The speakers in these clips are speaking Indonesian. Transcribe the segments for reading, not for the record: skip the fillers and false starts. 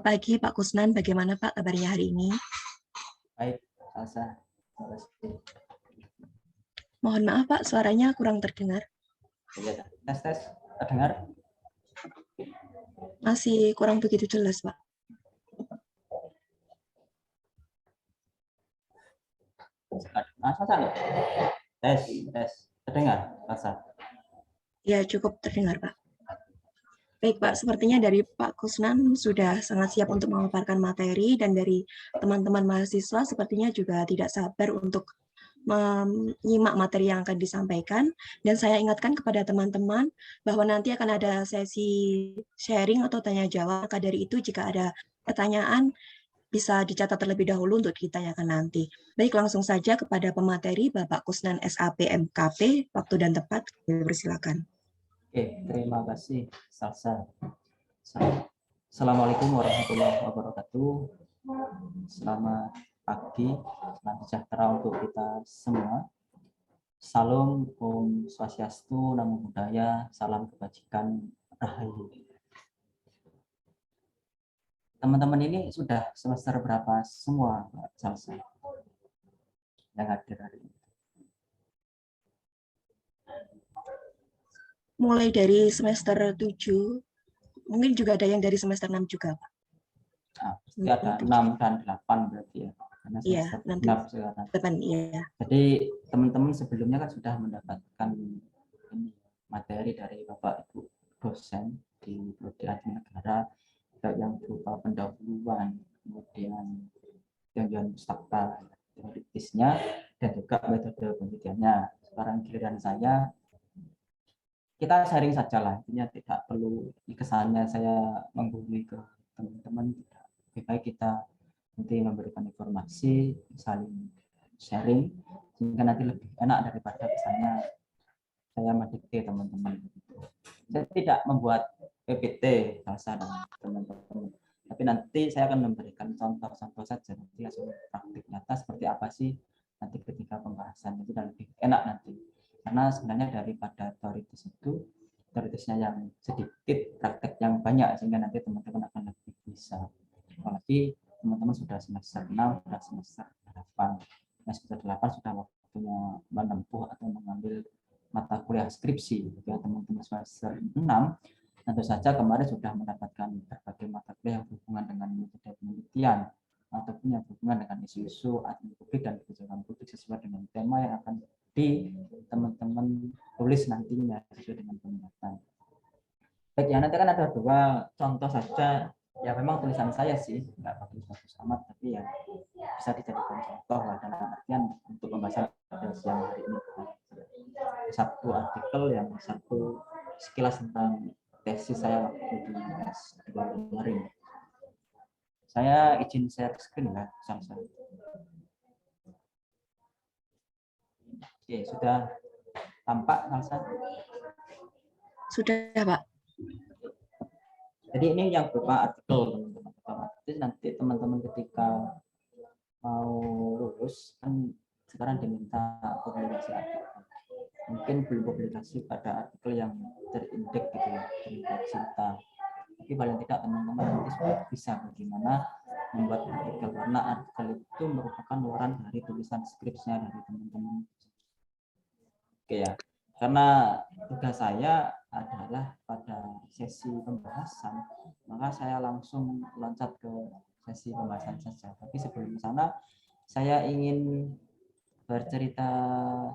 Pagi Pak Kusnan, bagaimana Pak kabarnya hari ini? Baik, Salsa. Terima kasih. Mohon maaf Pak, suaranya kurang terdengar. Ya, tes. Terdengar? Masih kurang begitu jelas Pak. Salsa. Tes. Terdengar, Salsa? Ya, cukup terdengar Pak. Baik Pak, sepertinya dari Pak Kusnan sudah sangat siap untuk memaparkan materi, dan dari teman-teman mahasiswa sepertinya juga tidak sabar untuk menyimak materi yang akan disampaikan. Dan saya ingatkan kepada teman-teman bahwa nanti akan ada sesi sharing atau tanya jawab. Maka dari itu jika ada pertanyaan bisa dicatat terlebih dahulu untuk ditanyakan nanti. Baik, langsung saja kepada pemateri Bapak Kusnan SAP MKP, waktu dan tempat, bersilakan. Oke, terima kasih, Salsa. Assalamualaikum warahmatullahi wabarakatuh. Selamat pagi, selamat sejahtera untuk kita semua. Salam, Om Swastiastu, Namo Buddhaya, salam kebajikan, Rahayu. Teman-teman ini sudah semester berapa semua, Pak Salsa, yang hadir hari ini? Mulai dari semester 7, mungkin juga ada yang dari semester 6 juga, Pak. Nah, pasti ada 6 dan 8 berarti ya. Karena Iya, semester nanti genap sekarang. 8, iya. Jadi teman-teman sebelumnya kan sudah mendapatkan materi dari Bapak Ibu dosen di Prodi Admin Negara, baik yang berupa pendahuluan, kemudian pengajuan pustaka, teoritisnya, dan juga metode penelitiannya. Sekarang giliran saya, kita sharing saja lah, intinya tidak perlu kesannya saya menghubungi ke teman-teman. Lebih baik kita nanti memberikan informasi, saling sharing, sehingga nanti lebih enak daripada kesannya saya mendikte teman-teman. Saya tidak membuat PPT bahasa dan teman-teman, tapi nanti saya akan memberikan contoh-contoh saja, nanti langsung praktik nyata seperti apa sih nanti ketika pembahasan itu, dan lebih enak nanti, karena sebenarnya daripada teoritisnya yang sedikit, praktek yang banyak, sehingga nanti teman-teman akan lebih bisa. Apalagi teman-teman sudah semester 6, sudah semester 8. Nah, semester 8 sudah waktunya menempuh atau mengambil mata kuliah skripsi. Ya, teman-teman semester 6 tentu saja kemarin sudah mendapatkan berbagai mata kuliah yang berhubungan dengan metode penelitian ataupun yang berhubungan dengan isu-isu admin publik dan kebijakan publik sesuai dengan tema yang akan di teman-teman tulis nantinya sesuai dengan peminatan. Baik, ya, nanti kan ada 2 contoh saja. Ya memang tulisan saya sih nggak bagus-bagus amat, tapi ya bisa dijadikan contoh lah, dalam artian untuk pembahasan pada siang hari ini. Satu artikel, yang satu sekilas tentang tesis saya waktu di S2 kemarin. Saya izin share screen ya, Salsa. Oke, sudah tampak Salsa? Sudah, Pak. Jadi ini yang berupa artikel, teman-teman. Otomatis nanti teman-teman ketika mau lulus kan sekarang diminta publikasi artikel. Mungkin belum publikasi pada artikel yang terindeks gitu ya, terindeks cinta. Tapi paling tidak teman-teman nanti sudah bisa bagaimana membuat artikel, karena artikel itu merupakan luaran dari tulisan skripsinya dari teman-teman. Oke ya, karena tugas saya adalah pada sesi pembahasan, maka saya langsung loncat ke sesi pembahasan saja. Tapi sebelum sana, saya ingin bercerita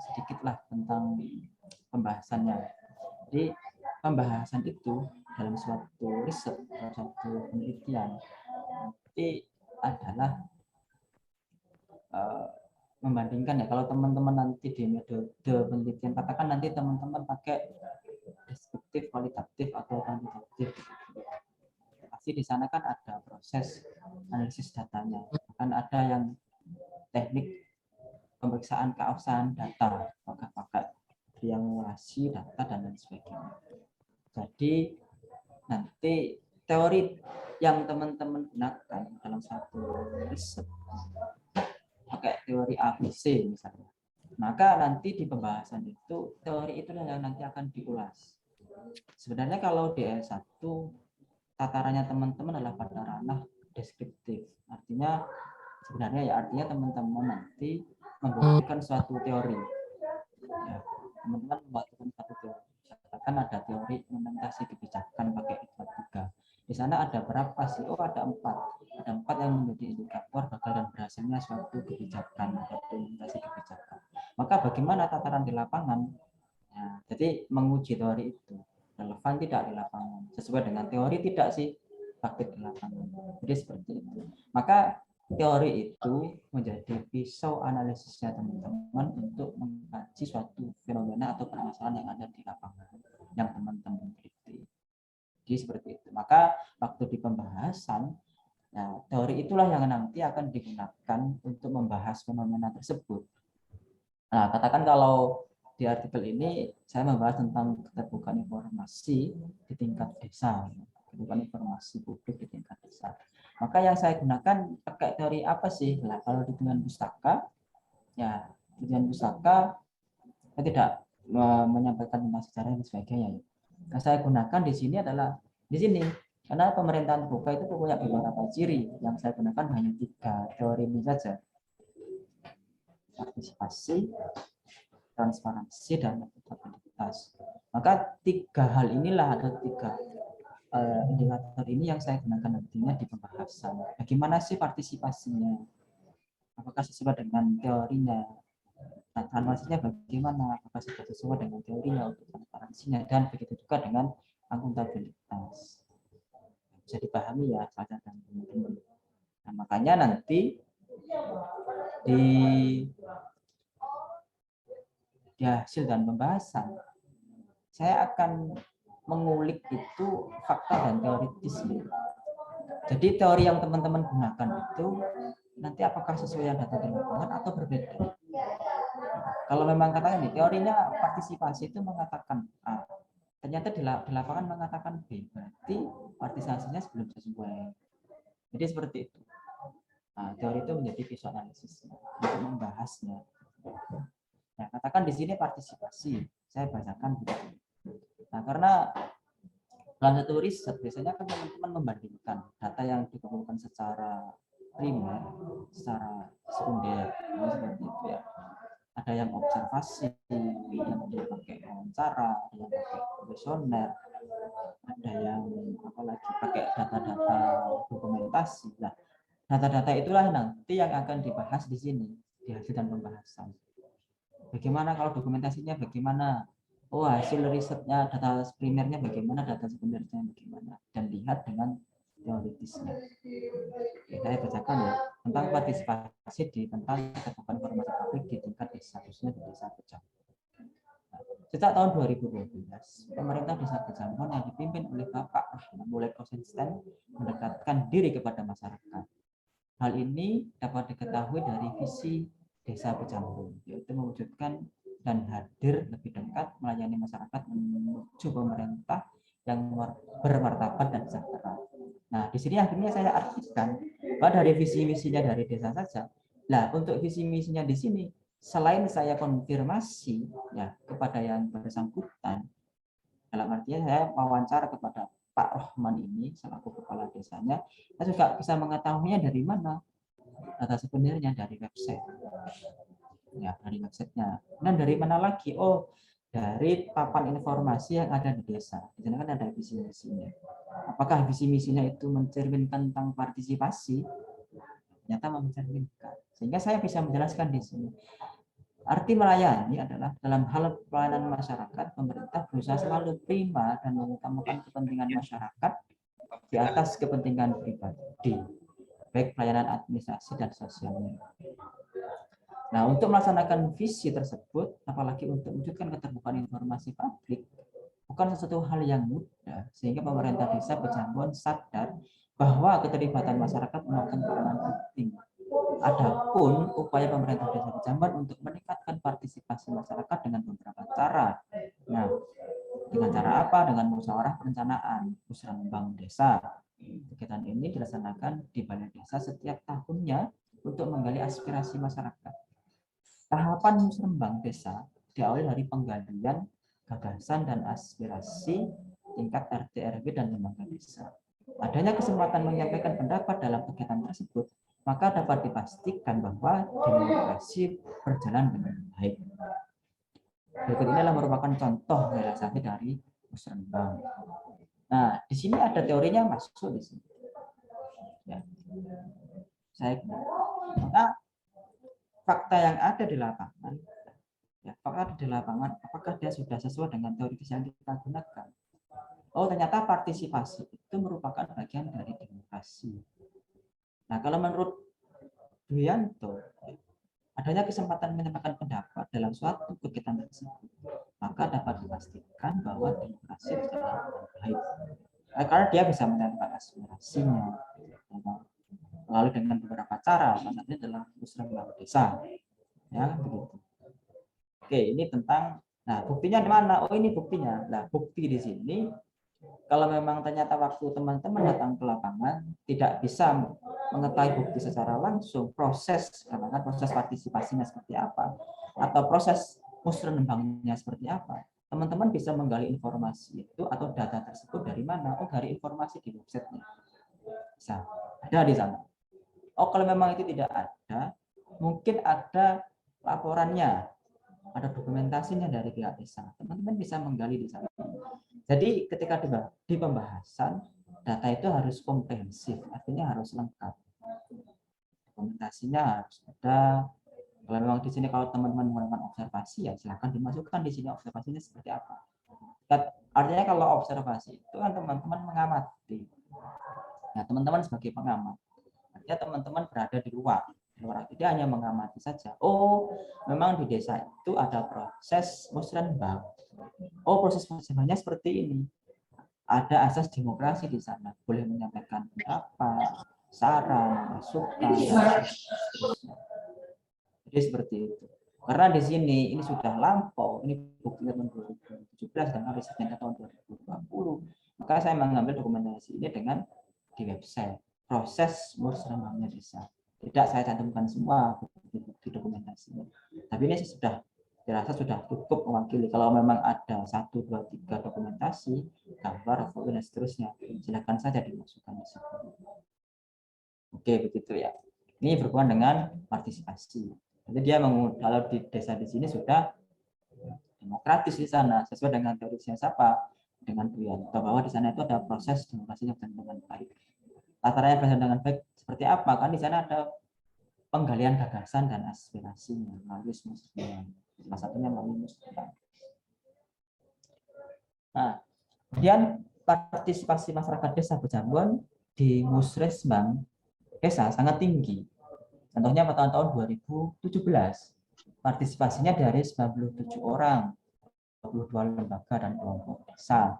sedikitlah tentang pembahasannya. Jadi pembahasan itu dalam suatu riset, dalam suatu penelitian, nanti adalah membandingkan ya. Kalau teman-teman nanti di metode penelitian, katakan nanti teman-teman pakai deskriptif, kualitatif, atau kuantitatif. Pasti di sana kan ada proses analisis datanya, akan ada yang teknik pemeriksaan keabsahan data, apakah pakai triangulasi data dan lain sebagainya. Jadi nanti teori yang teman-teman gunakan dalam satu riset pakai teori ABC misalnya, maka nanti di pembahasan itu teori itu yang nanti akan diulas. Sebenarnya kalau di S1 tatarannya teman-teman adalah pada ranah artinya sebenarnya ya artinya teman-teman nanti membuktikan suatu teori. Ya, teman-teman membuatkan satu teori. Katakan ada teori implementasi kebijakan pakai ITMAT 3. Di sana ada berapa sih? Oh, ada 4. Ada 4 yang menjadi indikator gagal dan berhasilnya suatu kebijakan atau implementasi kebijakan. Maka bagaimana tataran di lapangan? Ya, jadi menguji teori itu relevan tidak di lapangan, sesuai dengan teori tidak sih praktik di lapangan. Jadi seperti itu. Maka teori itu menjadi pisau analisisnya teman-teman untuk mengkaji suatu fenomena atau permasalahan yang ada di lapangan yang teman-teman teliti. Jadi seperti itu. Maka waktu di pembahasan, nah, teori itulah yang nanti akan digunakan untuk membahas fenomena tersebut. Nah, katakan kalau di artikel ini saya membahas tentang keterbukaan informasi di tingkat desa, keterbukaan informasi publik di tingkat desa. Maka yang saya gunakan pakai teori apa sih? Nah, kalau di dengan pustaka, ya dengan pustaka saya tidak menyampaikan tentang sejarah dan sebagainya. Yang saya gunakan di sini adalah di sini karena pemerintahan terbuka itu punya beberapa ciri. Yang saya gunakan hanya 3 teori ini saja: partisipasi, transparansi, dan akuntabilitas. Maka 3 hal inilah, ada 3 indikator ini yang saya gunakan nantinya di pembahasan. Bagaimana sih partisipasinya? Apakah sesuai dengan teorinya? Nah, transparansinya bagaimana? Apakah sudah sesuai dengan teorinya untuk transparansinya? Dan begitu juga dengan akuntabilitas. Bisa dipahami ya, Pak dan teman-teman. Nah, makanya nanti di hasil dan pembahasan saya akan mengulik itu fakta dan teoritisnya. Jadi teori yang teman-teman gunakan itu nanti apakah sesuai yang data di lapangan atau berbeda. Kalau memang katakan nih teorinya partisipasi itu mengatakan A, ternyata di lapangan mengatakan B, berarti partisipasinya belum sesuai. Jadi seperti itu. Nah, teori itu menjadi visual analisis untuk membahasnya. Nah, katakan di sini partisipasi, saya bahasakan begitu. Nah, karena dalam satu riset biasanya kan teman-teman membandingkan data yang dikumpulkan secara primer, secara sekunder, seperti itu ya. Ada yang observasi, yang dia pakai wawancara, ada yang pakai kuesioner, ada yang apalagi pakai data-data dokumentasi. Nah, data-data itulah nanti yang akan dibahas di sini di hasil dan pembahasan. Bagaimana kalau dokumentasinya bagaimana? Oh, hasil risetnya, data primernya bagaimana, data sekundernya bagaimana, dan lihat dengan teoritisnya. Oke, saya bacakan ya tentang partisipasi tentang keterbukaan informasi publik di tingkat desa, khususnya di desa Pejambon. Sejak tahun 2012, pemerintah desa Pejambon yang dipimpin oleh Bapak Rahman mulai konsisten mendekatkan diri kepada masyarakat. Hal ini dapat diketahui dari visi desa Pejambon, yaitu mewujudkan dan hadir lebih dekat melayani masyarakat menuju pemerintah yang bermartabat dan sejahtera. Nah, di sini akhirnya saya artikan bahwa dari visi misinya dari desa saja. Nah, untuk visi misinya di sini, selain saya konfirmasi ya kepada yang bersangkutan, dalam artinya saya wawancara kepada Pak Rahman ini selaku kepala desanya, saya juga bisa mengetahuinya dari mana. Data sebenarnya dari website. Ya, dari websitenya. Dan dari mana lagi? Oh, dari papan informasi yang ada di desa. Di sana kan ada visi misinya. Apakah visi misinya itu mencerminkan tentang partisipasi? Ternyata mencerminkan. Sehingga saya bisa menjelaskan di sini. Arti melayani adalah dalam hal pelayanan masyarakat, pemerintah berusaha selalu prima dan mengutamakan kepentingan masyarakat di atas kepentingan pribadi, baik pelayanan administrasi dan sosialnya. Nah, untuk melaksanakan visi tersebut, apalagi untuk mewujudkan keterbukaan informasi publik, bukan sesuatu hal yang mudah, sehingga pemerintah desa Pejambon sadar bahwa keterlibatan masyarakat memakan peranan penting. Adapun upaya pemerintah desa Pejambon untuk meningkatkan partisipasi masyarakat dengan beberapa cara. Nah, dengan cara apa? Dengan musyawarah perencanaan musrenbang desa. Kegiatan ini dilaksanakan di balai desa setiap tahunnya untuk menggali aspirasi masyarakat. Tahapan musrenbang desa diawali dari penggalian gagasan dan aspirasi tingkat RT RW dan lembaga desa. Adanya kesempatan menyampaikan pendapat dalam kegiatan tersebut maka dapat dipastikan bahwa demokrasi berjalan dengan baik. Berikut ini adalah merupakan contoh realisasi dari musrenbang. Nah, di sini ada teorinya masuk di sini. Ya. Maka fakta yang ada di lapangan, ya, fakta di lapangan, apakah dia sudah sesuai dengan teori yang kita gunakan? Oh, ternyata partisipasi itu merupakan bagian dari demokrasi. Nah, kalau menurut Duyanto, adanya kesempatan menyampaikan pendapat dalam suatu kegiatan tersebut, maka dapat dipastikan bahwa demokrasi berjalan dengan baik. Nah, karena dia bisa menyampaikan aspirasinya melalui dengan beberapa cara, salah satunya adalah musrenbang desa, ya begitu. Oke, ini tentang, nah buktinya di mana? Oh ini buktinya. Nah bukti di sini, kalau memang ternyata waktu teman-teman datang ke lapangan tidak bisa mengetahui bukti secara langsung, proses partisipasinya seperti apa, atau proses musrenbangnya seperti apa, teman-teman bisa menggali informasi itu atau data tersebut dari mana? Oh dari informasi di websitenya. Bisa ada di sana. Oh kalau memang itu tidak ada, mungkin ada laporannya, ada dokumentasinya dari pihak desa. Teman-teman bisa menggali di sana. Jadi ketika di pembahasan, data itu harus komprehensif, artinya harus lengkap. Dokumentasinya harus ada. Kalau memang di sini kalau teman-teman menggunakan observasi, ya silakan dimasukkan di sini observasinya seperti apa. Artinya kalau observasi itu kan teman-teman mengamati. Nah, teman-teman sebagai pengamat, artinya teman-teman berada di luar. Dia hanya mengamati saja. Oh, memang di desa itu ada proses musrenbang. Oh, proses musrenbangnya seperti ini. Ada asas demokrasi di sana. Boleh menyampaikan pendapat, saran, masukan, dan seterusnya. Jadi seperti itu. Karena di sini ini sudah lampau, ini bukti tahun 2017 dan risetnya tahun 2020. Maka saya mengambil dokumentasi ini dengan di website proses musrenbangnya desa. Tidak saya cantumkan semua bukti dokumentasinya. Tapi ini sudah dirasa sudah cukup mewakili. Kalau memang ada 1, 2, 3 dokumentasi, gambar, foto dan seterusnya, silakan saja dimasukkan di situ. Oke, begitu ya. Ini berhubungan dengan partisipasi. Jadi dia kalau di desa di sini sudah demokratis di sana sesuai dengan teorinya siapa, dengan Duyanto, bahwa di sana itu ada proses demokrasinya dengan baik. Latarnya berjalan dengan baik seperti apa? Kan di sana ada penggalian gagasan dan aspirasinya melalui musrenbang. Salah satunya melalui musrenbang. Nah, kemudian partisipasi masyarakat desa Bejambon di musrenbang desa sangat tinggi. Contohnya pada tahun 2017, partisipasinya dari 97 orang, 22 lembaga dan kelompok desa.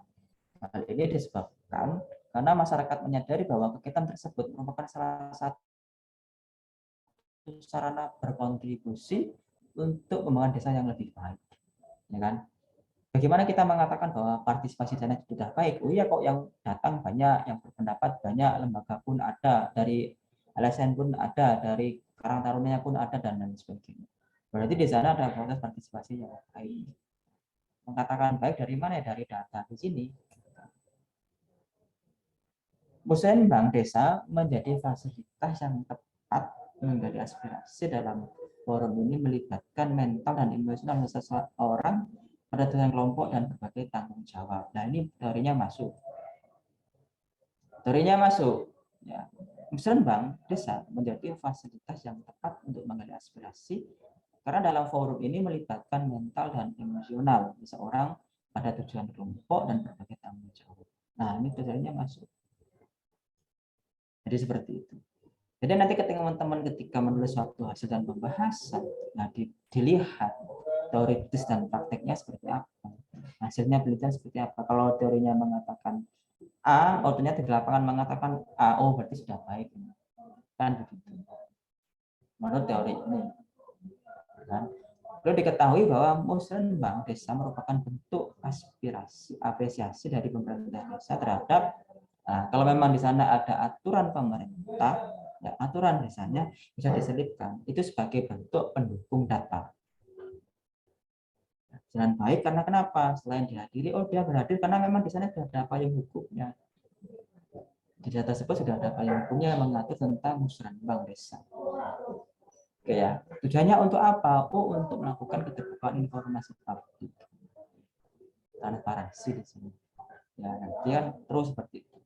Hal ini disebabkan karena masyarakat menyadari bahwa kegiatan tersebut merupakan salah satu sarana berkontribusi untuk pembangunan desa yang lebih baik. Ya kan? Bagaimana kita mengatakan bahwa partisipasi dana sudah baik? Oh iya kok yang datang banyak, yang berpendapat banyak, lembaga pun ada, dari LSN pun ada, dari Karang Tarunanya pun ada, dan lain sebagainya. Berarti di sana ada proses partisipasi yang baik. Mengatakan baik dari mana? Dari data di sini. Musrenbang desa menjadi fasilitas yang tepat menjadi aspirasi dalam forum ini melibatkan mental dan emosional seseorang pada tujuan kelompok dan berbagai tanggung jawab. Nah ini teorinya masuk. Ya. Musrenbang desa menjadi fasilitas yang tepat untuk menggali aspirasi karena dalam forum ini melibatkan mental dan emosional seseorang pada tujuan kelompok dan berbagai tanggung jawab. Nah ini teorinya masuk. Jadi seperti itu. Jadi nanti ketika menulis suatu hasil dan pembahasan, nah dilihat teoritis dan prakteknya seperti apa, hasilnya penelitian seperti apa. Kalau teorinya mengatakan A, oh ternyata di lapangan mengatakan A, oh berarti sudah baik, kan begitu. Menurut teori ini, kan? Perlu diketahui bahwa musrenbang desa merupakan bentuk apresiasi dari pemerintah desa terhadap, nah, kalau memang di sana ada aturan pemerintah, ya, aturan desanya bisa diselipkan itu sebagai bentuk pendukung data. Jalan baik karena kenapa? Selain dihadiri, oh dia berhadir karena memang di sana sudah ada payung hukumnya. Di data tersebut sudah ada payung hukumnya yang mengatur tentang musrenbang desa. Oke ya, tujuannya untuk apa? Oh, untuk melakukan keterbukaan informasi publik, transparansi di sini. Ya, nanti kan terus seperti itu.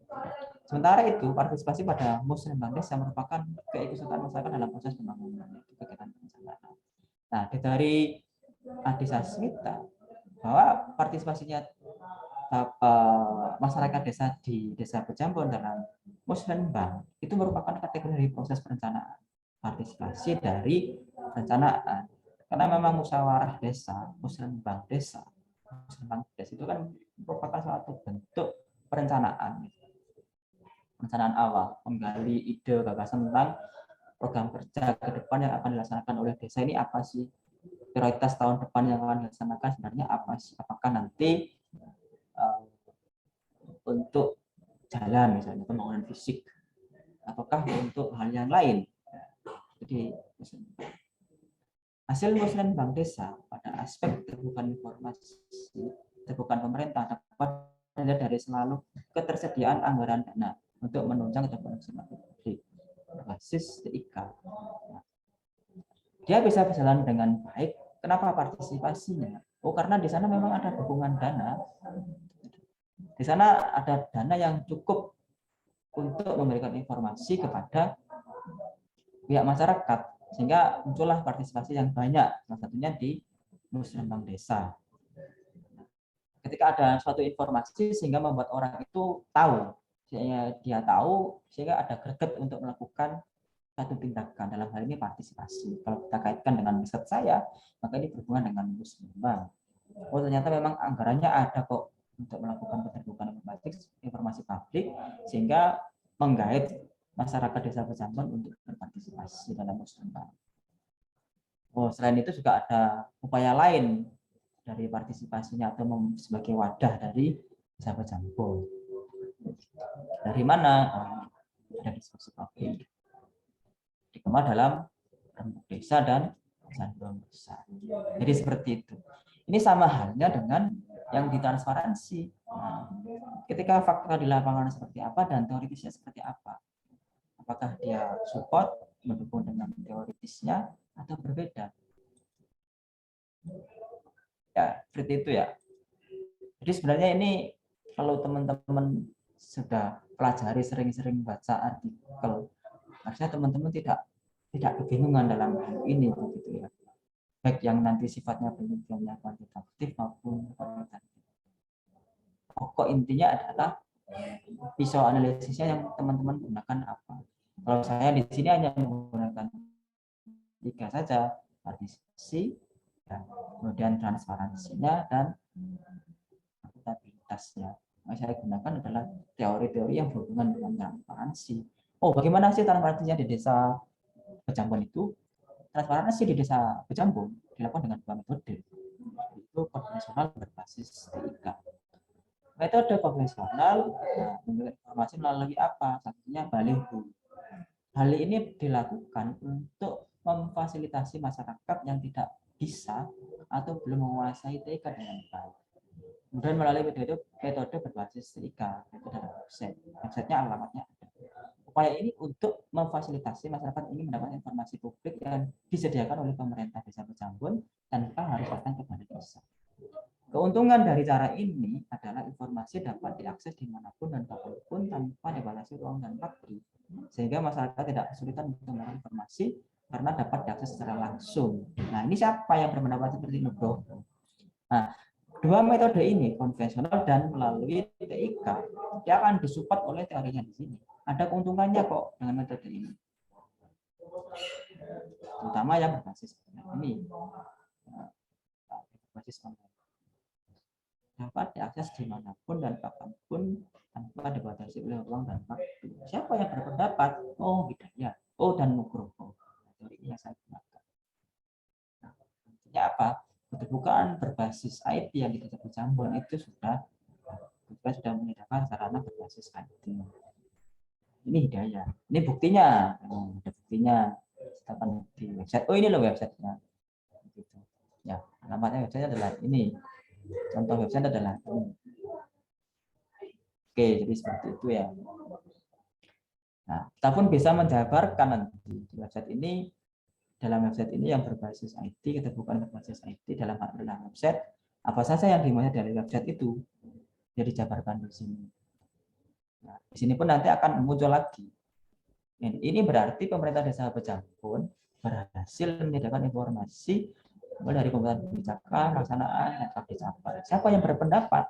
Sementara itu, partisipasi pada musrenbang desa merupakan keikutsertaan masyarakat dalam proses pembangunan, itu kegiatan perencanaan. Nah, dari Adi Sasmita bahwa partisipasinya masyarakat desa di Desa Bejambon dalam musrenbang itu merupakan kategori dari proses perencanaan, partisipasi dari perencanaan. Karena memang musyawarah desa, musrenbang desa itu kan merupakan suatu bentuk perencanaan awal, menggali ide gagasan tentang program kerja ke depan yang akan dilaksanakan oleh desa ini apa sih, prioritas tahun depan yang akan dilaksanakan sebenarnya apa sih, apakah nanti untuk jalan misalnya pembangunan fisik ataukah untuk hal yang lain. Jadi hasil musrenbang desa pada aspek keterbukaan informasi, keterbukaan pemerintah dapat dilihat dari selalu ketersediaan anggaran dana untuk menunjang keterbukaan publik berbasis TIK. Dia bisa berjalan dengan baik. Kenapa partisipasinya? Oh, karena di sana memang ada dukungan dana. Di sana ada dana yang cukup untuk memberikan informasi kepada pihak masyarakat, sehingga muncullah partisipasi yang banyak, salah satunya di musrenbang desa. Ketika ada suatu informasi sehingga membuat orang itu tahu, dia tahu sehingga ada greget untuk melakukan satu tindakan, dalam hal ini partisipasi. Kalau kita kaitkan dengan riset saya, maka ini berhubungan dengan musrenbang. Oh, ternyata memang anggarannya ada kok untuk melakukan keterbukaan informasi publik, sehingga menggait masyarakat Desa Bejambon untuk berpartisipasi dalam musrenbang. Oh, selain itu juga ada upaya lain dari partisipasinya atau sebagai wadah dari Desa Bejambon. Dari mana? Ada diskusi publik dikemas dalam rembuk desa dan sandung besar. Jadi seperti itu. Ini sama halnya dengan yang ditransparansi. Nah, ketika fakta di lapangan seperti apa dan teoritisnya seperti apa, apakah dia support mendukung dengan teoritisnya atau berbeda? Ya, seperti itu ya. Jadi sebenarnya ini kalau teman-teman sudah pelajari sering-sering baca artikel, harusnya teman-teman tidak kebingungan dalam hal ini begitu ya. Baik yang nanti sifatnya penelitiannya kuantitatif maupun kualitatif. Pokok intinya adalah pisau analisisnya yang teman-teman gunakan apa. Kalau saya di sini hanya menggunakan 3 saja, partisipasi, kemudian transparansinya dan akuntabilitasnya. Yang saya gunakan adalah teori-teori yang berhubungan dengan transparansi. Oh, bagaimana sih transparansinya di Desa Bejambon itu? Transparansi di Desa Bejambon dilakukan dengan 2 metode. Itu konvensional berbasis TIK. Metode konvensional memberikan informasi melalui apa? Satunya baliho. Hal ini dilakukan untuk memfasilitasi masyarakat yang tidak bisa atau belum menguasai TIK dengan baik. Kemudian melalui metode berbasis TIK, itu dalam website. Websitenya alamatnya ada. Upaya ini untuk memfasilitasi masyarakat ini mendapat informasi publik yang disediakan oleh pemerintah Desa Bejambon tanpa harus datang ke balai desa. Keuntungan dari cara ini adalah informasi dapat diakses dimanapun dan kapanpun tanpa dibatasi ruang dan waktu, sehingga masyarakat tidak kesulitan untuk mendapatkan informasi karena dapat diakses secara langsung. Nah, ini siapa yang berpendapat seperti Nugroho? Nah, 2 metode ini, konvensional dan melalui TIK, dia akan disupport oleh teorinya di sini. Ada keuntungannya kok dengan metode ini, terutama yang berbasis ini, berbasis online. Dapat diakses dimanapun dan kapanpun tanpa dibatasi oleh ruang dan waktu. Siapa yang berpendapat? Oh, Hidayat. Oh, dan Nugroho. Teori yang saya gunakan. Nah, intinya apa? Keterbukaan berbasis IT yang kita sebut Bejambon itu sudah menyediakan sarana berbasis IT. Ini Hidayat. Ini buktinya. Ada buktinya. Silakan di website. Oh, ini loh websitenya. Ya, alamatnya websitenya adalah ini. Contoh website adalah ini. Oke, jadi seperti itu ya. Nah, kita pun bisa menjabarkan nanti di website ini, dalam website ini yang berbasis IT, kita bukan berbasis IT dalam website, apa saja yang dimulai dari website itu, jadi jabarkan di sini. Nah, di sini pun nanti akan muncul lagi. Ini berarti pemerintah desa Pejambon berhasil menyediakan informasi mulai dari pembuatan kebijakan, pelaksanaan, dan dicapai. Siapa yang berpendapat?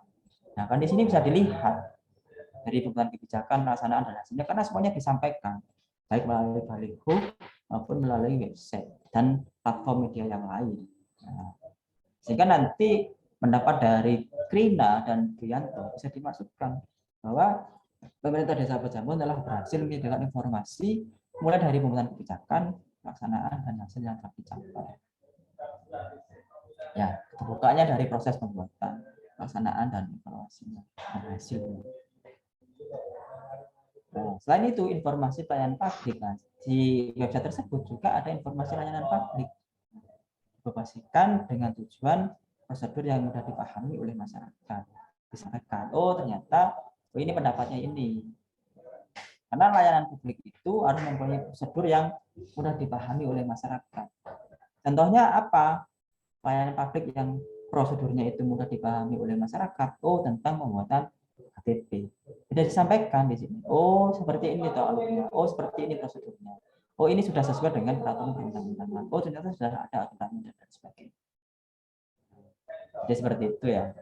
Nah, kan di sini bisa dilihat dari pembuatan kebijakan, pelaksanaan, dan hasilnya, karena semuanya disampaikan, baik melalui baliho maupun melalui website dan platform media yang lain. Nah, sehingga nanti pendapat dari Krina dan Bianto bisa dimasukkan bahwa pemerintah desa Pejambon telah berhasil menyediakan informasi mulai dari pembuatan kebijakan, pelaksanaan, dan hasil yang telah dicapai. Ya, keterbukaannya dari proses pembuatan, pelaksanaan, dan evaluasinya, dan hasilnya. Nah, selain itu, informasi pelayanan publik. Nah, di website tersebut juga ada informasi layanan publik. Dipublikasikan dengan tujuan prosedur yang mudah dipahami oleh masyarakat. Disampaikan, oh ternyata ini pendapatnya ini. Karena layanan publik itu harus mempunyai prosedur yang mudah dipahami oleh masyarakat. Contohnya apa? Layanan publik yang prosedurnya itu mudah dipahami oleh masyarakat. Oh, tentang pembuatan KTP. Sudah disampaikan di sini. Oh, seperti ini toh alurnya. Oh, seperti ini prosedurnya. Oh, ini sudah sesuai dengan peraturan perundang-undangan. Oh, ternyata sudah ada aturannya dan sebagainya. Jadi seperti itu ya.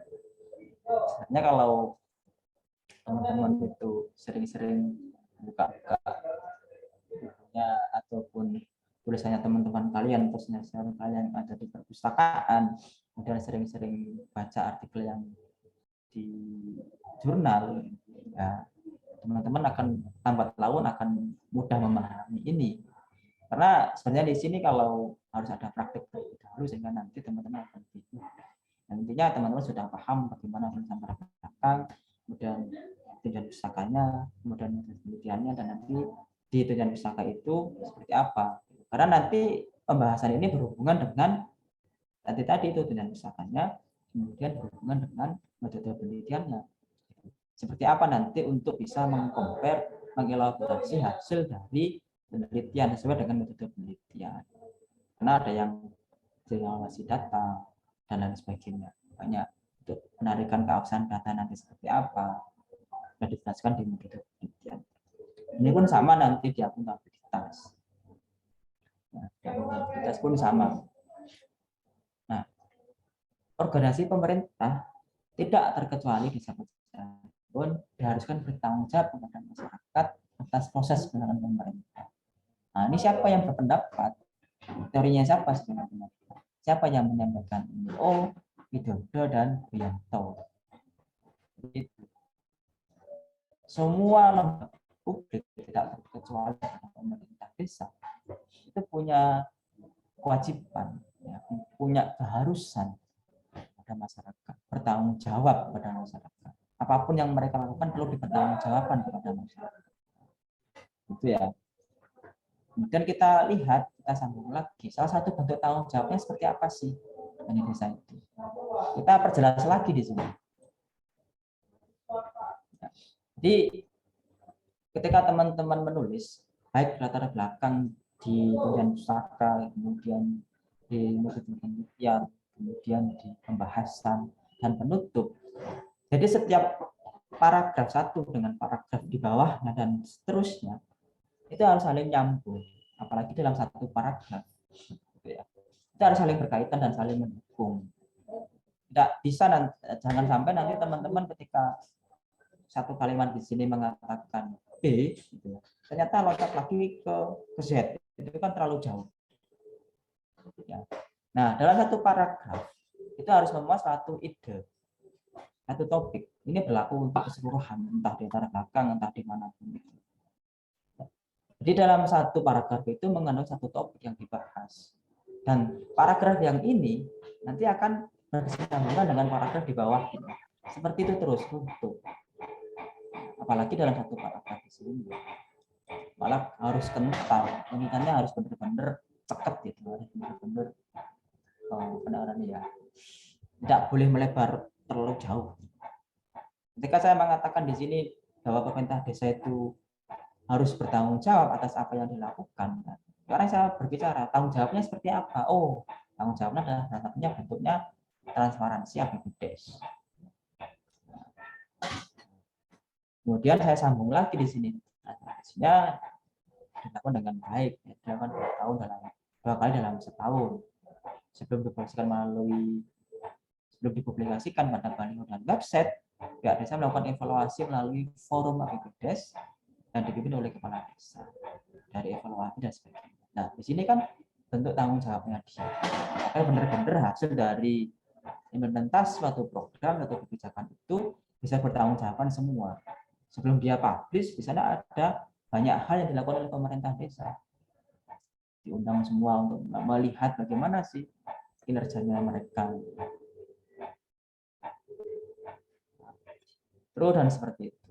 Sebenarnya kalau teman-teman itu sering-sering buka-buka bukunya ataupun tulisannya teman-teman kalian, khususnya kalian ada di perpustakaan, kemudian sering-sering baca artikel yang di jurnal, ya teman-teman akan lambat laun akan mudah memahami ini. Karena sebenarnya di sini kalau harus ada praktik terlebih dahulu sehingga nanti teman-teman akan bingung. Dan intinya teman-teman sudah paham bagaimana penulisan belakang, kemudian tujuan pustakanya, kemudian penelitiannya, dan nanti di tujuan pustaka itu seperti apa. Karena nanti pembahasan ini berhubungan dengan tadi itu tujuan pustakanya, kemudian berhubungan dengan metode penelitiannya. Seperti apa nanti untuk bisa mengcompare, mengelaborasi hasil dari penelitian sesuai dengan metode penelitian. Karena ada yang evaluasi data dan lain sebagainya. Banyak untuk penarikan keabsahan data nanti seperti apa, sudah dijelaskan di metode penelitian. Ini pun sama nanti di akuntabilitas. Nah, di akuntabilitas pun sama. Nah, organisasi pemerintah tidak terkecuali di pun diharuskan bertanggung jawab kepada masyarakat atas proses penyelenggaraan pemerintah. Nah, ini siapa yang berpendapat? Teorinya siapa sebenarnya? Siapa yang menyampaikan ini? Oh, Widodo dan Bianto. Semua lembaga publik tidak terkecuali pemerintah desa itu punya kewajiban, ya, punya keharusan pada masyarakat, bertanggung jawab kepada masyarakat. Apapun yang mereka lakukan perlu dipertanggungjawabkan kepada masyarakat. Itu ya. Kemudian kita lihat, kita sambung lagi. Salah satu bentuk tanggung jawabnya seperti apa sih di desa itu? Kita perjelas lagi di sini. Jadi ketika teman-teman menulis, baik latar belakang di tujuan pustaka, kemudian di metode penelitian, kemudian di pembahasan dan penutup. Jadi setiap paragraf satu dengan paragraf di bawahnya dan seterusnya itu harus saling nyambung, apalagi dalam satu paragraf. Itu harus saling berkaitan dan saling mendukung. Tidak bisa, jangan sampai nanti teman-teman ketika satu kalimat di sini mengatakan B, gitu ya, ternyata loncat lagi ke Z, itu kan terlalu jauh. Ya. Nah, dalam satu paragraf itu harus memuat satu ide, satu topik. Ini berlaku untuk keseluruhan, entah di latar belakang, entah di manapun. Jadi dalam satu paragraf itu mengandung satu topik yang dibahas. Dan paragraf yang ini nanti akan berkesinambungan dengan paragraf di bawah. Seperti itu terus untuk. Apalagi dalam satu paragraf di sini. Malah harus kental, penelitiannya harus benar-benar ceket gitu, harus benar-benar pendengarannya ya. Tidak boleh melebar terlalu jauh. Ketika saya mengatakan di sini bahwa pemerintah desa itu harus bertanggung jawab atas apa yang dilakukan. Sekarang saya berbicara tanggung jawabnya seperti apa. Oh, tanggung jawabnya adalah salah satunya bentuknya transparansi APBDes. Kemudian saya sambung lagi di sini. Transparansinya dilakukan dengan baik, dilakukan 2 kali dalam setahun. Sebelum dipublikasikan pada baliho dan website, pihak desa melakukan evaluasi melalui forum APBDes dan dipimpin oleh kepala desa dari evaluasi dan sebagainya. Nah, di sini kan bentuk tanggung jawabnya dia. Agar benar-benar hasil dari implementasi suatu program atau kebijakan itu bisa bertanggung jawabkan semua. Sebelum dia publish, di sana ada banyak hal yang dilakukan oleh pemerintah desa. Diundang semua untuk melihat bagaimana sih kinerjanya mereka. Terus dan seperti itu.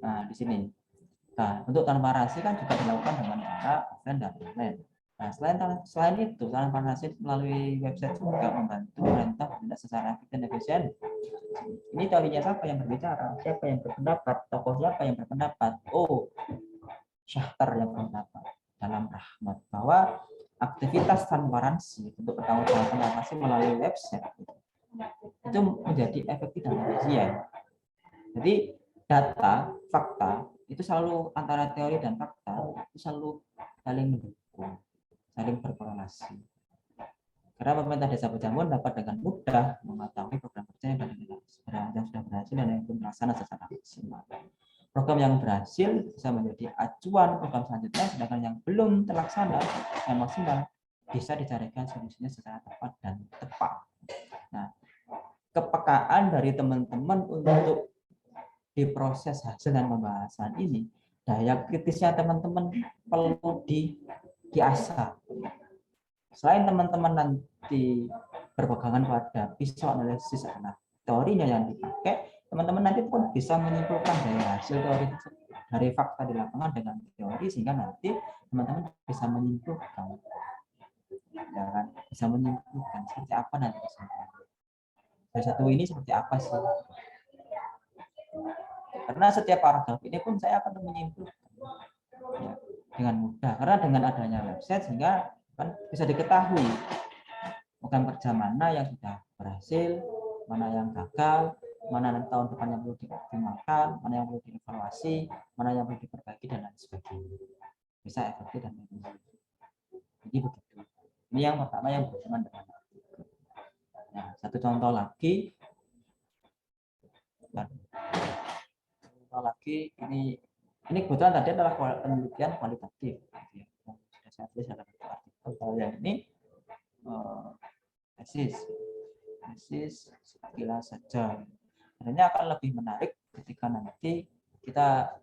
Nah, di sini. Nah, untuk transparansi kan juga dilakukan dengan cara offline dan online. Nah, selain itu, transparansi melalui website juga membantu pemerintah bertindak secara efektif dan efisien. Ini teorinya siapa yang berbicara? Siapa yang berpendapat? Tokoh siapa yang berpendapat? Oh, Syakhtar yang berpendapat dalam Rahmat bahwa aktivitas transparansi untuk pertanggungjawaban transparansi melalui website itu menjadi efektif dan efisien. Jadi data, fakta itu selalu antara teori dan fakta itu selalu saling mendukung, saling berkorelasi. Karena pemerintah desa Pejambon dapat dengan mudah mengetahui program kerja yang sudah berhasil dan yang belum terlaksana secara maksimal. Program yang berhasil bisa menjadi acuan program selanjutnya, sedangkan yang belum terlaksana yang maksimal bisa dicarikan solusinya secara tepat dan tepat. Nah, kepekaan dari teman-teman untuk diproses hasil dan pembahasan ini, daya kritisnya teman-teman perlu diasah. Selain teman-teman nanti berpegangan pada pisau analisis adalah teorinya yang dipakai, teman-teman nanti pun bisa menyimpulkan dari hasil teori dari fakta di lapangan dengan teori, sehingga nanti teman-teman bisa menyimpulkan, ya kan? Bisa menyimpulkan seperti apa nanti kesimpulannya. Dari satu ini seperti apa sih? Karena setiap paragraf ini pun saya akan menyimpulkan ya, dengan mudah. Karena dengan adanya website sehingga kan bisa diketahui program kerja mana yang sudah berhasil, mana yang gagal, mana tahun depan yang perlu dioptimalkan, mana yang perlu dievaluasi, mana yang perlu diperbaiki dan lain sebagainya. Bisa efektif dan efisien. Jadi begitu. Ini yang pertama yang berhubungan dengan. Nah, satu contoh lagi. Ini kebetulan tadi adalah penelitian kualitatif. Sudah saya tulis dalam artikel. Kalau yang ini tesis sekilas saja. Sebenarnya akan lebih menarik ketika nanti kita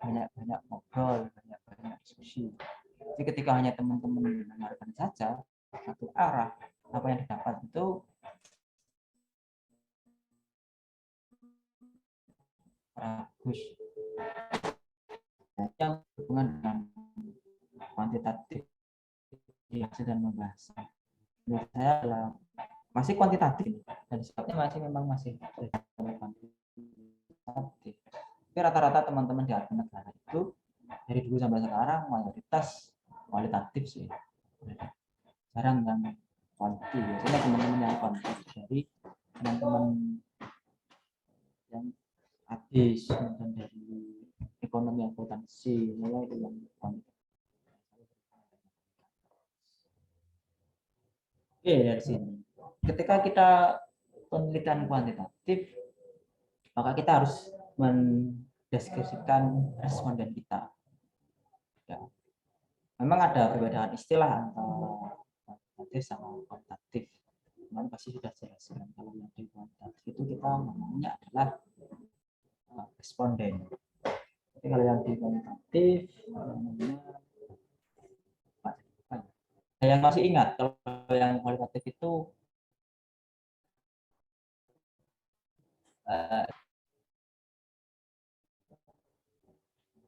banyak ngobrol, banyak diskusi. Jadi ketika hanya teman-teman mendengarkan saja satu arah, apa yang didapat itu bagus. Yang berhubungan dengan kuantitatif hasil dan membahas. Menurut saya adalah masih kuantitatif dan sifatnya masih kuantitatif. Tapi rata-rata teman-teman di Admin Negara itu dari dulu sampai sekarang mayoritas kualitatif sih. Jarang yang kuantitatif. Biasanya teman-teman yang kuantitatif dari teman-teman yang habis dan dari ekonomi akuntansi, mulai itu yang kuantitatif. Oke, dari sini. Ketika kita penelitian kuantitatif, maka kita harus mendeskripsikan responden kita. Ya. Memang ada perbedaan istilah antara kuantitatif sama kualitatif. Teman pasti sudah jelaskan. Kalau yang di kuantitatif itu kita namanya adalah responden. Tapi kalau yang di kuantitatif namanya yang masih ingat kalau yang kualitatif itu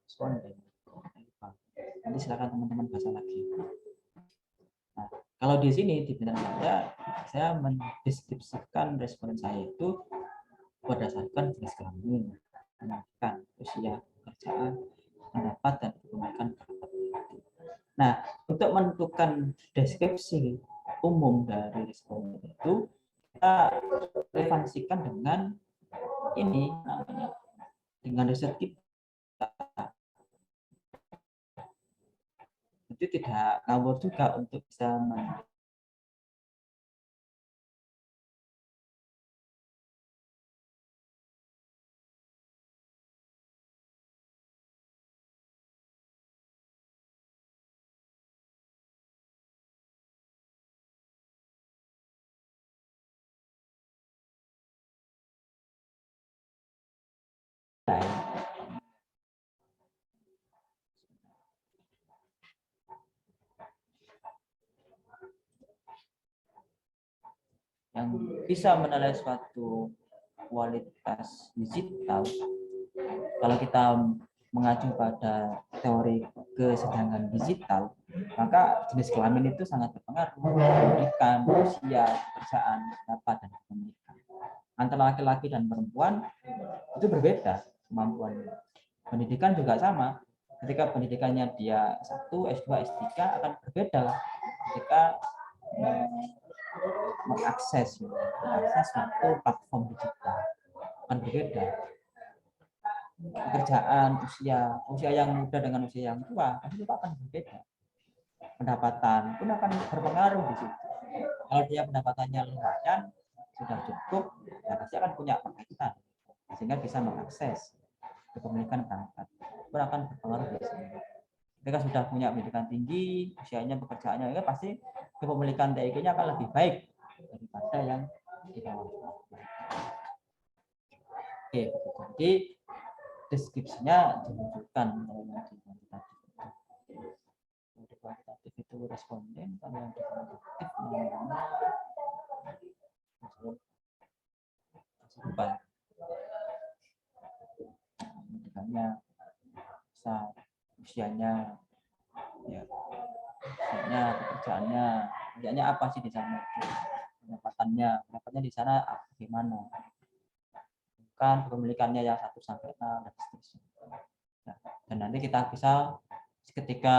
responden. Nanti silakan teman-teman baca lagi. Nah, kalau di sini di bidang saya mendeskripsikan responden saya itu berdasarkan jenis kelamin, pendidikan, usia, pekerjaan, pendapat, dan kepemilikan. Nah, untuk menentukan deskripsi umum dari responden itu, kita relevansikan dengan ini namanya, dengan riset kita. Itu tidak ngawur juga untuk bisa yang bisa menilai suatu kualitas digital. Kalau kita mengacu pada teori kesenjangan digital, maka jenis kelamin itu sangat berpengaruh. Pendidikan, usia, pekerjaan, pendapat, dan kepemilikan. Antara laki-laki dan perempuan itu berbeda kemampuannya. Pendidikan juga sama. Ketika pendidikannya dia S1, S2, S3 akan berbeda ketika mengakses suatu platform digital, akan berbeda. Pekerjaan, usia yang muda dengan usia yang tua itu akan berbeda. Pendapatan pun akan berpengaruh di situ. Kalau dia pendapatannya lumayan, sudah cukup, ya pasti akan punya penghasilan sehingga bisa mengakses kepemilikan perangkat. Itu akan berpengaruh di sini. Ketika sudah punya pendidikan tinggi, usianya, pekerjaannya, ya pasti kepemilikan TIK-nya akan lebih baik daripada yang di bawah. Oke, jadi deskripsinya dimunculkan di kuantitatif itu responden, kalau yang di kuantitatif namanya pendidikannya, usianya, ya, usianya, pekerjaannya, kerjanya apa sih di sana, pendapatannya di sana bagaimana, bukan kepemilikannya yang 1 sampai 6 dan seterusnya. Nah, dan nanti kita bisa ketika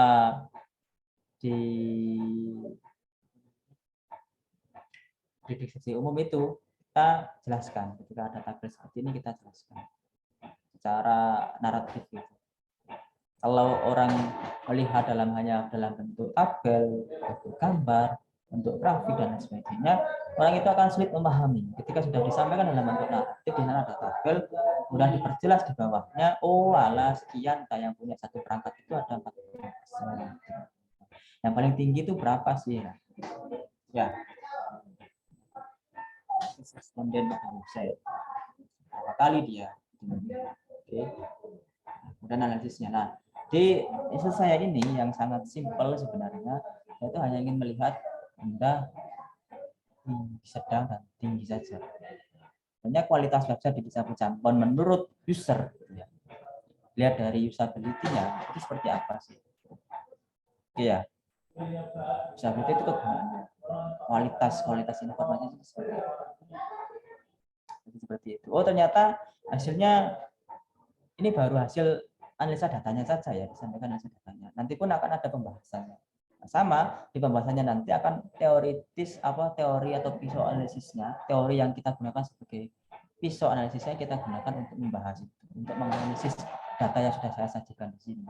di deskripsi umum itu kita jelaskan, ketika ada tabel seperti ini kita jelaskan secara naratif gitu. Kalau orang melihat hanya dalam bentuk tabel, bentuk gambar, bentuk grafik dan sebagainya, orang itu akan sulit memahami. Ketika sudah disampaikan dalam bentuk naratif, di sana ada tabel, mudah diperjelas di bawahnya, oh alah sekian, yang punya satu perangkat itu ada 40%. Yang paling tinggi itu berapa sih ya? Responden saya berapa kali dia? Oke. Kemudian analisisnya. Nah, di riset saya ini yang sangat simpel sebenarnya, saya itu hanya ingin melihat rendah, sedang, dan tinggi saja. Hanya kualitas website di Desa Cirebon menurut user, ya. Lihat dari usability-nya itu seperti apa sih? Oke ya. Usability itu kegunaannya. Kualitas informasi itu seperti itu. Oh, ternyata hasilnya ini baru hasil analisa datanya saja ya, disampaikan analisa datanya. Nanti pun akan ada pembahasannya. Nah, sama di pembahasannya nanti akan teori atau pisau analisisnya, teori yang kita gunakan sebagai pisau analisisnya kita gunakan untuk membahas itu, untuk menganalisis data yang sudah saya sajikan di sini.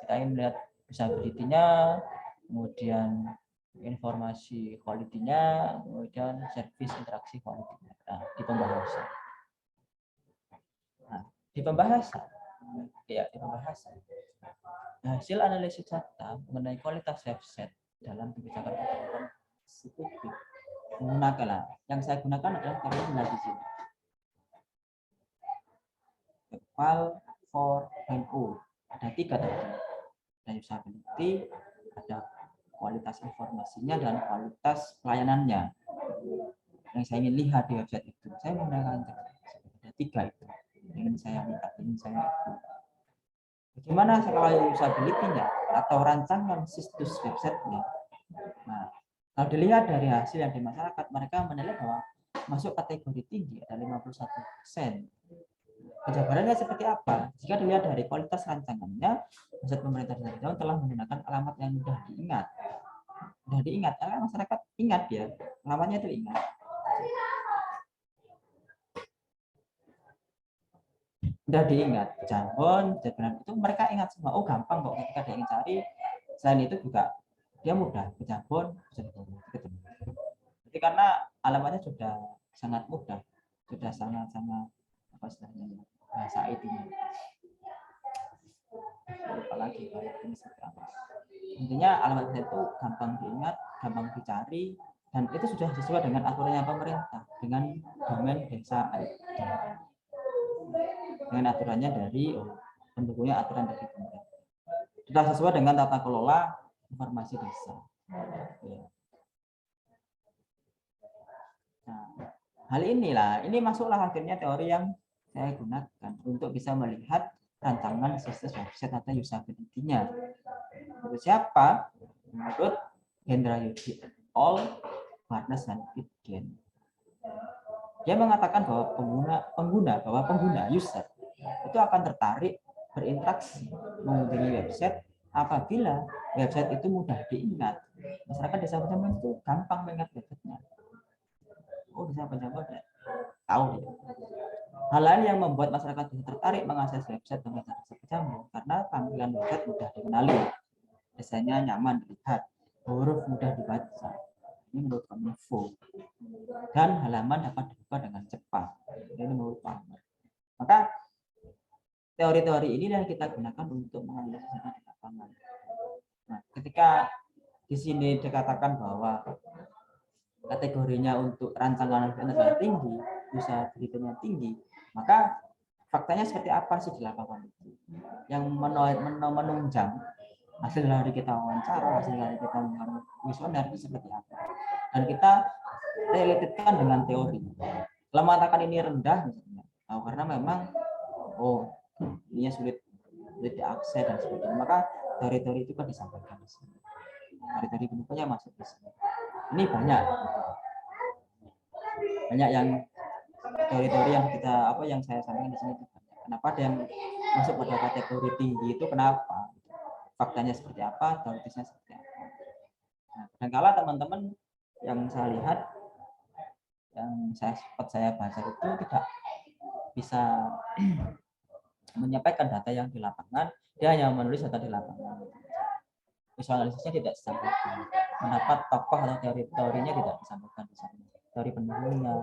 Kita ingin melihat usability-nya, kemudian informasi quality-nya, kemudian service interaksi quality-nya. Nah, di pembahasan. Nah, di pembahasan hasil analisis data mengenai kualitas website dalam kebijakan publik menggunakan yang saya gunakan adalah formula di sini. Equal 4.0 ada 3 tadi. Ada usability, ada kualitas informasinya, dan kualitas pelayanannya. Yang saya ingin lihat di website itu, saya menggunakan ada 3 itu. Ingin saya lihat, ingin saya lihat. Bagaimana kalau usability-nya atau rancangan situs website-nya? Nah, kalau dilihat dari hasil yang di masyarakat, mereka menilai bahwa masuk kategori tinggi ada 51%. Penjabarannya seperti apa? Jika dilihat dari kualitas rancangannya, website pemerintah desa Bejawan telah menggunakan alamat yang mudah diingat. Mudah diingat, karena masyarakat ingat ya, alamatnya itu ingat. Mudah diingat, Jambon, Jabon itu mereka ingat semua. Oh gampang kok ketika dia ingin cari. Selain itu juga dia mudah ke Jambon, ketemu. Jadi karena alamatnya sudah sangat mudah, sudah sangat-sangat apa istilahnya bahasa itu. Lupa lagi kalau ini seperti apa. Intinya alamat itu gampang diingat, gampang dicari, dan itu sudah sesuai dengan aturannya pemerintah dengan domain desa ID. Dengan aturannya dari pendukungnya aturan dari pemerintah. Sudah sesuai dengan tata kelola informasi desa. Ya. Nah, hal inilah, ini masuklah akhirnya teori yang saya gunakan untuk bisa melihat rancangan sistem website atau usability-nya. Menurut siapa? Menurut Hendra Yudi All, Barnes dan Pitgen. Dia mengatakan bahwa pengguna user itu akan tertarik berinteraksi mengunjungi website apabila website itu mudah diingat. Masyarakat desa Bejawan itu gampang mengingat websitenya. Oh, desa Bejawan tahu ya. Hal lain yang membuat masyarakat tertarik mengakses website pemerintah desa Bejawan karena tampilan website mudah dikenali, desainnya nyaman dilihat, huruf mudah dibaca. Ini menurut Kominfo. Dan halaman dapat dibuka dengan cepat. Ini menurut Palmer. Maka teori-teori ini yang kita gunakan untuk menganalisis data di lapangan. Nah, ketika di sini dikatakan bahwa kategorinya untuk rancangan adalah tinggi, usabilitasnya tinggi, maka faktanya seperti apa sih di lapangan itu? Yang menunjang hasil dari kita wawancara, hasil dari kita mengambil kuesioner itu seperti apa? Dan kita relatifkan dengan teori. Kalau mengatakan ini rendah misalnya, karena memang ini sulit diakses dan sebagainya, maka teori-teori itu kan disampaikan di sini. Teori-teori penelitiannya masuk di sini. Ini banyak yang teori-teori yang yang saya sampaikan di sini itu banyak. Kenapa ada yang masuk pada kategori tinggi itu kenapa? Faktanya seperti apa, teoritisnya seperti apa. Nah, kadang-kala teman-teman yang saya lihat, yang saya baca itu tidak bisa menyampaikan data yang di lapangan, dia hanya menulis data di lapangan. Visualisasinya tidak disampaikan. Pendapat tokoh atau teori-teorinya tidak disampaikan di sana. Teori pendahulunya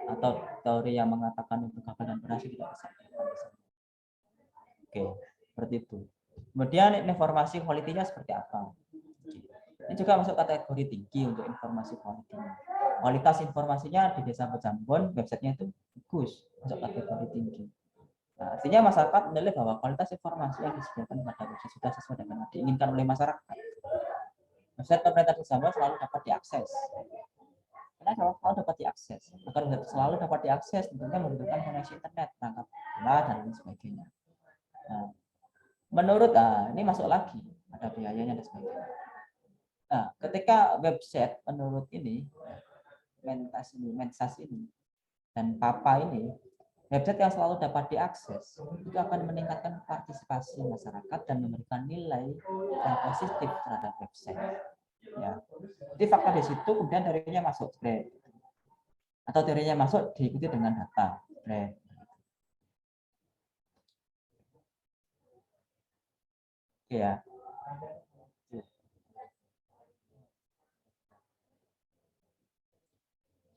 atau teori yang mengatakan untuk gagal dan berhasil tidak disampaikan di sana. Oke, seperti itu. Kemudian informasi quality-nya seperti apa? Ini juga masuk kategori tinggi untuk informasi quality-nya. Kualitas informasinya di Desa Bejawan, websitenya itu bagus, masuk kategori tinggi. Nah, artinya masyarakat menilai bahwa kualitas informasi yang disediakan pada website sudah sesuai dengan yang diinginkan oleh masyarakat. Website pemerintah Desa Bejawan selalu dapat diakses. Karena kalau selalu dapat diakses, agar selalu dapat diakses tentunya membutuhkan koneksi internet, perangkat lunak dan lain sebagainya. Nah, menurut ini masuk lagi, ada biayanya dan sebagainya. Nah, ketika website menurut ini, Mensas ini, dan Papa ini, website yang selalu dapat diakses itu akan meningkatkan partisipasi masyarakat dan memberikan nilai yang positif terhadap website. Ya, jadi fakta di situ kemudian teorinya masuk spread, atau teorinya masuk diikuti dengan data spread. Ya.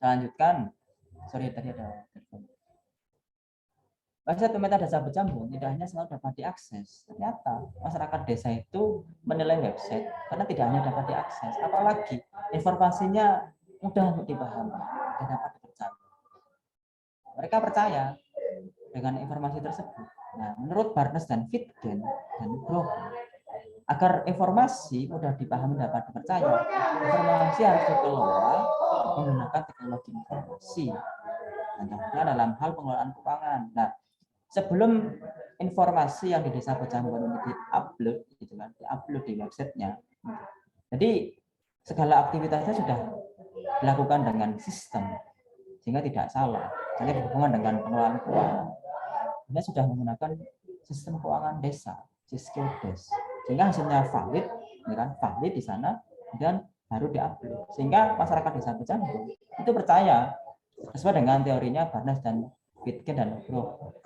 Saya lanjutkan. Sorry tadi ada telepon. Website pemerintah Desa Bejawan tidak hanya selalu dapat diakses. Ternyata masyarakat desa itu menilai website karena tidak hanya dapat diakses, apalagi informasinya mudah untuk dipahami dan dapat dipercaya. Mereka percaya dengan informasi tersebut. Nah, menurut Barnes dan Pitgen dan Grover, agar informasi mudah dipahami dan dapat dipercaya, informasi harus dikelola menggunakan teknologi informasi. Contohnya dalam hal pengelolaan keuangan. Nah, sebelum informasi yang di Desa Bejawan ini diupload, gitu kan, diupload di websitenya. Jadi segala aktivitasnya sudah dilakukan dengan sistem, sehingga tidak salah. Misalnya berhubungan dengan pengelolaan keuangan, ini sudah menggunakan sistem keuangan desa, Siskildes, sehingga hasilnya valid, ya kan, valid di sana dan baru diupload, sehingga masyarakat desa Bejambon itu percaya sesuai dengan teorinya Barnes dan Pitkin dan Nugroho.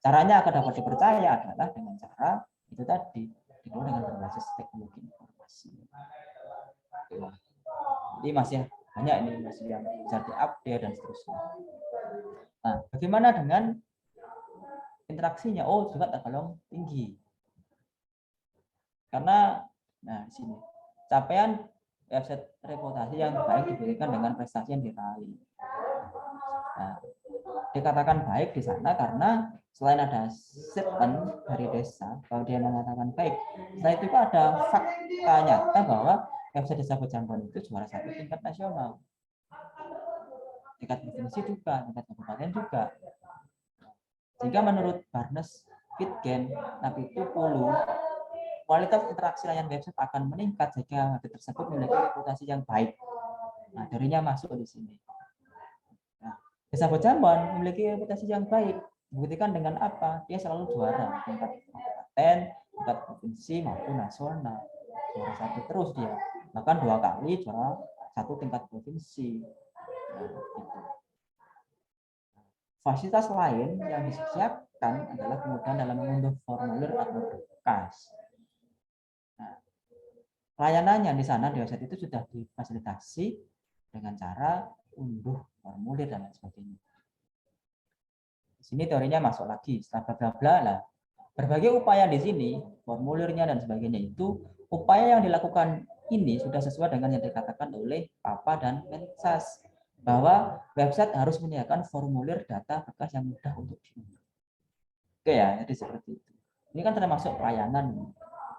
Caranya agar dapat dipercaya adalah dengan cara itu tadi, dibawa dengan berbasis teknologi informasi. Jadi masih banyak ini masih yang bisa diupdate dan seterusnya. Nah, bagaimana dengan interaksinya? Oh, juga tergolong tinggi. Karena, nah di sini capaian website reputasi yang baik diberikan dengan prestasi yang diraih. Nah, dikatakan baik di sana karena selain ada statement dari desa bahwa dia mengatakan baik, selain itu ada fakta nyata bahwa website desa Bejambon itu juara 1 tingkat nasional, tingkat provinsi juga, tingkat kabupaten juga. Sehingga menurut Barnes, Pitgen, Napitupulu, kualitas interaksi layanan website akan meningkat jika website tersebut memiliki reputasi yang baik. Nah, darinya masuk di sini. Nah, desa Bejambon memiliki reputasi yang baik. Dibuktikan dengan apa? Dia selalu juara tingkat kabupaten, tingkat provinsi maupun nasional. Juara 1 terus dia. Bahkan 2 kali juara 1 tingkat provinsi. Nah, gitu. Fasilitas lain yang disiapkan adalah kemudahan dalam mengunduh formulir atau berkas. Nah, layanannya di sana di website itu sudah difasilitasi dengan cara unduh formulir dan lain sebagainya. Di sini teorinya masuk lagi, setelah bla bla lah. Berbagai upaya di sini, formulirnya dan sebagainya itu, upaya yang dilakukan ini sudah sesuai dengan yang dikatakan oleh Papa dan Mensas, bahwa website harus menyediakan formulir data berkas yang mudah untuk diunduh. Oke ya, jadi seperti itu. Ini kan termasuk pelayanan.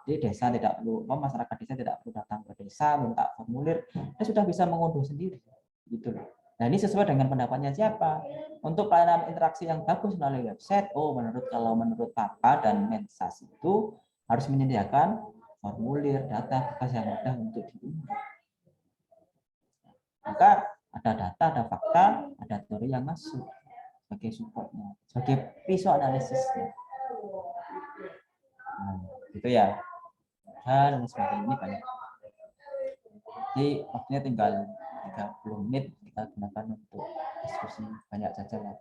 Jadi desa tidak perlu, masyarakat desa tidak perlu datang ke desa minta formulir, dia sudah bisa mengunduh sendiri, gitu loh. Nah, ini sesuai dengan pendapatnya siapa? Untuk pelayanan interaksi yang bagus melalui website, kalau menurut Papa dan Mensas itu harus menyediakan formulir data berkas yang mudah untuk diunduh. Maka ada data, ada fakta, ada teori yang masuk sebagai supportnya, sebagai visual analisisnya. Nah, gitu ya. Dan sebagainya ini banyak. Jadi waktunya tinggal 30 menit kita gunakan untuk diskusi banyak saja lah.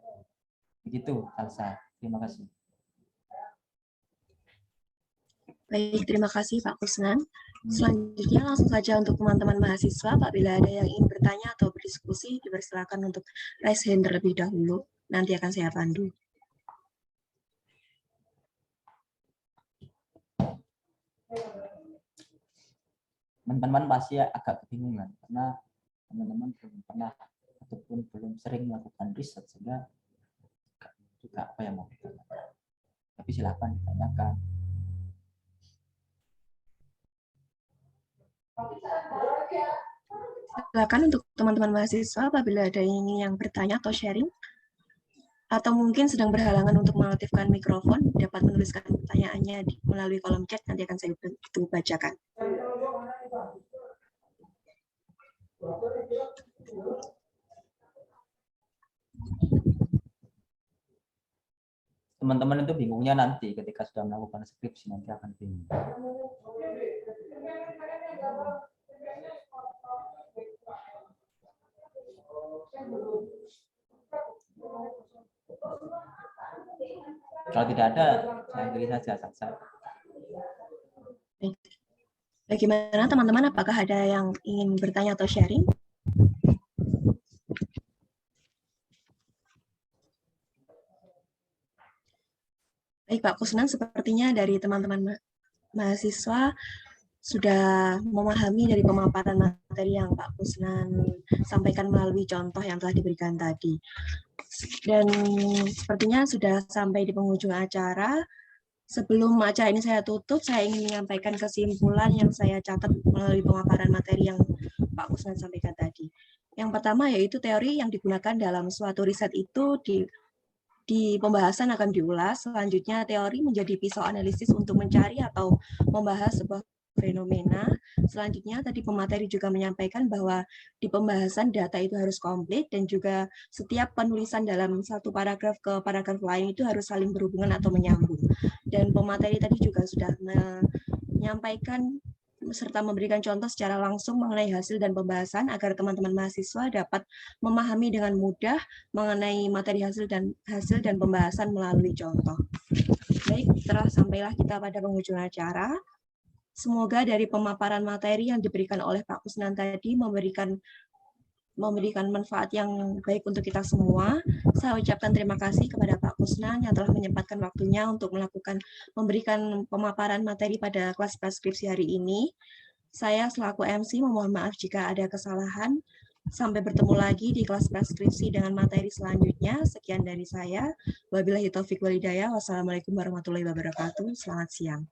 Begitu, Salsa. Terima kasih. Baik, terima kasih Pak Kusnan. Selanjutnya langsung saja untuk teman-teman mahasiswa, apabila ada yang ingin bertanya atau berdiskusi, dipersilakan untuk raise hand terlebih dahulu. Nanti akan saya pandu. Teman-teman pasti agak kebingungan karena teman-teman belum pernah ataupun belum sering melakukan riset, sehingga juga apa yang mau ditanyakan. Tapi silakan ditanyakan. Silakan untuk teman-teman mahasiswa apabila ada yang bertanya atau sharing, atau mungkin sedang berhalangan untuk mengaktifkan mikrofon, dapat menuliskan pertanyaannya melalui kolom chat, nanti akan saya bacakan. Teman-teman itu bingungnya nanti ketika sudah melakukan skripsi, nanti akan bingung. Kalau tidak ada, saya beri saja Salsa. Bagaimana teman-teman, apakah ada yang ingin bertanya atau sharing? Baik Pak Kusnan, sepertinya dari teman-teman mahasiswa sudah memahami dari pemaparan materi yang Pak Kusnan sampaikan melalui contoh yang telah diberikan tadi. Dan sepertinya sudah sampai di penghujung acara. Sebelum acara ini saya tutup, saya ingin menyampaikan kesimpulan yang saya catat melalui pemaparan materi yang Pak Kusnan sampaikan tadi. Yang pertama yaitu teori yang digunakan dalam suatu riset itu di pembahasan akan diulas. Selanjutnya teori menjadi pisau analisis untuk mencari atau membahas sebuah fenomena. Selanjutnya tadi pemateri juga menyampaikan bahwa di pembahasan data itu harus komplit dan juga setiap penulisan dalam satu paragraf ke paragraf lain itu harus saling berhubungan atau menyambung. Dan pemateri tadi juga sudah menyampaikan serta memberikan contoh secara langsung mengenai hasil dan pembahasan agar teman-teman mahasiswa dapat memahami dengan mudah mengenai materi hasil dan pembahasan melalui contoh. Baik, telah sampailah kita pada penghujung acara. Semoga dari pemaparan materi yang diberikan oleh Pak Kusnan tadi memberikan manfaat yang baik untuk kita semua. Saya ucapkan terima kasih kepada Pak Kusnan yang telah menyempatkan waktunya untuk memberikan pemaparan materi pada kelas preskripsi hari ini. Saya selaku MC memohon maaf jika ada kesalahan. Sampai bertemu lagi di kelas preskripsi dengan materi selanjutnya. Sekian dari saya. Wabillahi taufiq wal hidayah. Wassalamualaikum warahmatullahi wabarakatuh. Selamat siang.